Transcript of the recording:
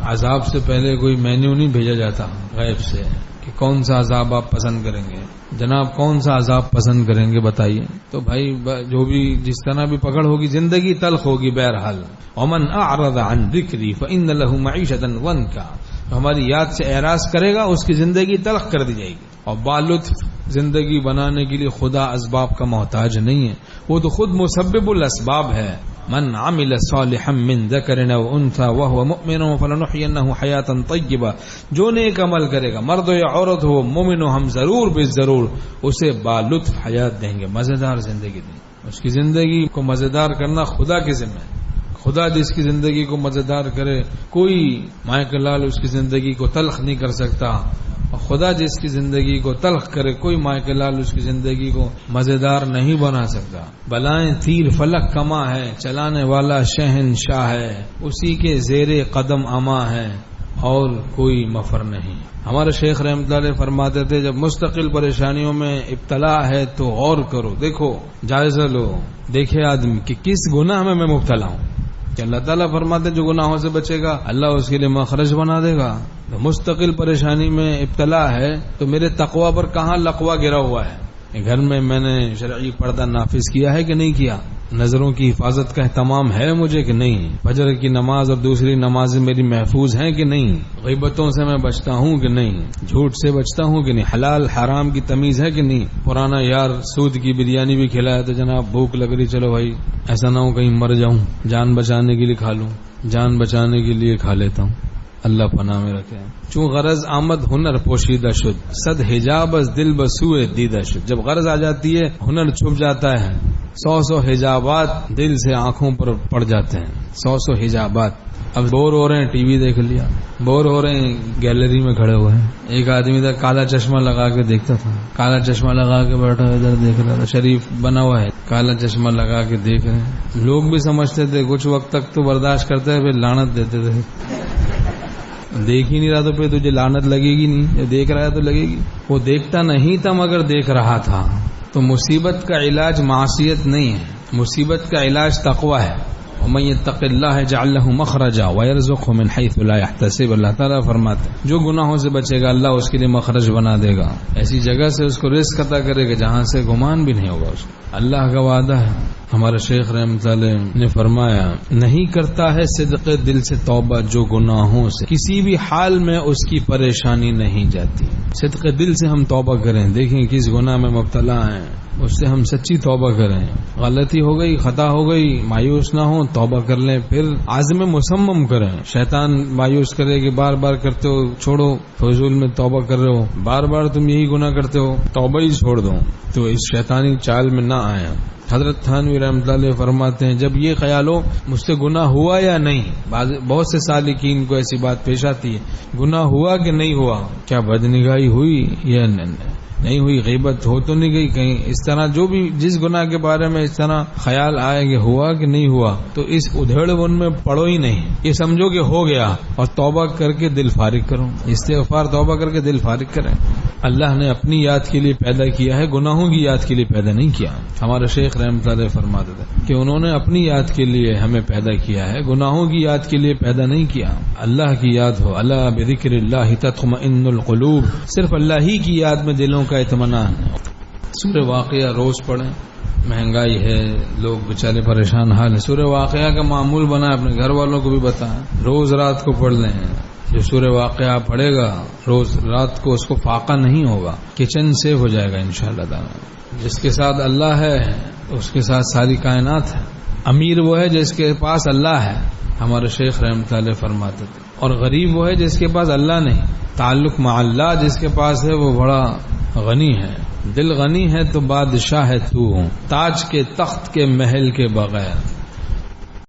عذاب سے پہلے کوئی مینیو نہیں بھیجا جاتا غیب سے کہ کون سا عذاب آپ پسند کریں گے، جناب کون سا عذاب پسند کریں گے بتائیے. تو بھائی جو بھی جس طرح بھی پکڑ ہوگی، زندگی تلخ ہوگی بہرحال. ومن اعرض عن ذکری فان له معیشۃ ضنکا، ہماری یاد سے اعراض کرے گا اس کی زندگی تلخ کر دی جائے گی. اور بالطف زندگی بنانے کے لیے خدا اسباب کا محتاج نہیں ہے، وہ تو خود مسبب الاسباب ہے. من عمل صالحا من ذکر او انثى وهو مؤمن فلنحيينه حیاتا طیبہ، جو نیک عمل کرے گا مرد ہو یا عورت ہو، مومن ہو، ہم ضرور بالضرور اسے بالطف حیات دیں گے، مزیدار زندگی دیں گے. اس کی زندگی کو مزیدار کرنا خدا کے ذمہ ہے. خدا جس کی زندگی کو مزیدار کرے، کوئی مائک لال اس کی زندگی کو تلخ نہیں کر سکتا. اور خدا جس کی زندگی کو تلخ کرے، کوئی مائک لال اس کی زندگی کو مزیدار نہیں بنا سکتا. بلائیں تیر فلک کما ہے، چلانے والا شہنشاہ ہے، اسی کے زیر قدم اما ہے اور کوئی مفر نہیں. ہمارے شیخ رحمۃ اللہ علیہ فرماتے تھے جب مستقل پریشانیوں میں ابتلا ہے تو غور کرو، دیکھو جائزہ لو، دیکھے آدمی کہ کس گناہ میں مبتلا ہوں. کہ اللہ تعالیٰ فرماتے جو گناہوں سے بچے گا اللہ اس کے لیے مخرج بنا دے گا. مستقل پریشانی میں ابتلا ہے تو میرے تقوی پر کہاں لقوہ گرا ہوا ہے. گھر میں نے شرعی پردہ نافذ کیا ہے کہ نہیں کیا؟ نظروں کی حفاظت کا اہتمام ہے مجھے کہ نہیں؟ فجر کی نماز اور دوسری نمازیں میری محفوظ ہیں کہ نہیں؟ غیبتوں سے میں بچتا ہوں کہ نہیں؟ جھوٹ سے بچتا ہوں کہ نہیں؟ حلال حرام کی تمیز ہے کہ نہیں؟ پرانا یار سود کی بریانی بھی کھلایا تو جناب بھوک لگ رہی، چلو بھائی ایسا نہ ہو کہیں مر جاؤں، جان بچانے کے لیے کھا لوں، جان بچانے کے لیے کھا لیتا ہوں. اللہ پناہ میں رکھے. چون غرض آمد ہنر پوشیدہ شد، صد حجاب از دل بسوئے دیدہ شد. جب غرض آ جاتی ہے ہنر چھپ جاتا ہے. 100 حجابات دل سے آنکھوں پر پڑ جاتے ہیں. 100 حجابات. اب بور ہو رہے ہیں ٹی وی دیکھ لیا، بور ہو رہے ہیں گیلری میں کھڑے ہوئے ہیں. ایک آدمی تھا کالا چشمہ لگا کے دیکھتا تھا، کالا چشمہ لگا کے بیٹھا ادھر دیکھ رہا تھا. شریف بنا ہوا ہے، کالا چشمہ لگا کے دیکھ رہے ہیں. لوگ بھی سمجھتے تھے کچھ وقت تک تو برداشت کرتے پھر لعنت دیتے تھے. دیکھ ہی نہیں رہا تو پھر تجھے لعنت لگے گی نہیں، یہ دیکھ رہا ہے تو لگے گی. وہ دیکھتا نہیں تھا مگر دیکھ رہا تھا. تو مصیبت کا علاج معصیت نہیں ہے، مصیبت کا علاج تقوی ہے. ومن یتق اللہ یجعل له مخرجا ویرزقه من حیث لا یحتسب. اللہ تعالیٰ فرماتے ہیں جو گناہوں سے بچے گا اللہ اس کے لیے مخرج بنا دے گا، ایسی جگہ سے اس کو رزق عطا کرے گا جہاں سے گمان بھی نہیں ہوگا اس کو. اللہ کا وعدہ ہے. ہمارے شیخ رحمۃ اللہ نے فرمایا نہیں کرتا ہے صدق دل سے توبہ جو گناہوں سے کسی بھی حال میں اس کی پریشانی نہیں جاتی. صدق دل سے ہم توبہ کریں، دیکھیں کس گناہ میں مبتلا ہیں اس سے ہم سچی توبہ کریں. غلطی ہو گئی، خطا ہو گئی، مایوس نہ ہو، توبہ کر لیں. پھر عزم مصمم کریں. شیطان مایوس کرے کہ بار بار کرتے ہو، چھوڑو، فضول میں توبہ کر رہے ہو، بار بار تم یہی گناہ کرتے ہو، توبہ ہی چھوڑ دو. تو اس شیطانی چال میں نہ آئیں. حضرت تھانوی رحمۃ اللہ علیہ فرماتے ہیں جب یہ خیال ہو مجھ سے گناہ ہوا یا نہیں، بہت سے سالکین کو ایسی بات پیش آتی ہے گناہ ہوا کہ نہیں ہوا، کیا بدنگاہی ہوئی یا نہیں ہوئی، غیبت ہو تو نہیں گئی کہیں، اس طرح جو بھی جس گناہ کے بارے میں اس طرح خیال آئے کہ ہوا کہ نہیں ہوا تو اس ادھیڑ بن میں پڑو ہی نہیں. یہ سمجھو کہ ہو گیا اور توبہ کر کے دل فارغ کرو. استغفار توبہ کر کے دل فارغ کریں. اللہ نے اپنی یاد کے لیے پیدا کیا ہے، گناہوں کی یاد کے لیے پیدا نہیں کیا. ہمارے شیخ رحمۃ اللہ فرماتے تھے کہ انہوں نے اپنی یاد کے لیے ہمیں پیدا کیا ہے، گناہوں کی یاد کے لیے پیدا نہیں کیا. اللہ کی یاد ہو. الا بذکر اللہ تطمئن القلوب. صرف اللہ ہی کی یاد میں دلوں کا اطمینان. سورہ واقعہ روز پڑھیں. مہنگائی ہے، لوگ بیچارے پریشان حال ہے. سورہ واقعہ کا معمول بنا، اپنے گھر والوں کو بھی بتائیں، روز رات کو پڑھ لیں. جو سورہ واقعہ پڑھے گا روز رات کو اس کو فاقہ نہیں ہوگا، کچن سیف ہو جائے گا انشاءاللہ تعالی. جس کے ساتھ اللہ ہے اس کے ساتھ ساری کائنات ہے. امیر وہ ہے جس کے پاس اللہ ہے، ہمارے شیخ رحمۃ اللہ فرماتے تھے. اور غریب وہ ہے جس کے پاس اللہ نہیں. تعلق مع اللہ جس کے پاس ہے وہ بڑا غنی ہے. دل غنی ہے تو بادشاہ ہے تو، تاج کے تخت کے محل کے بغیر.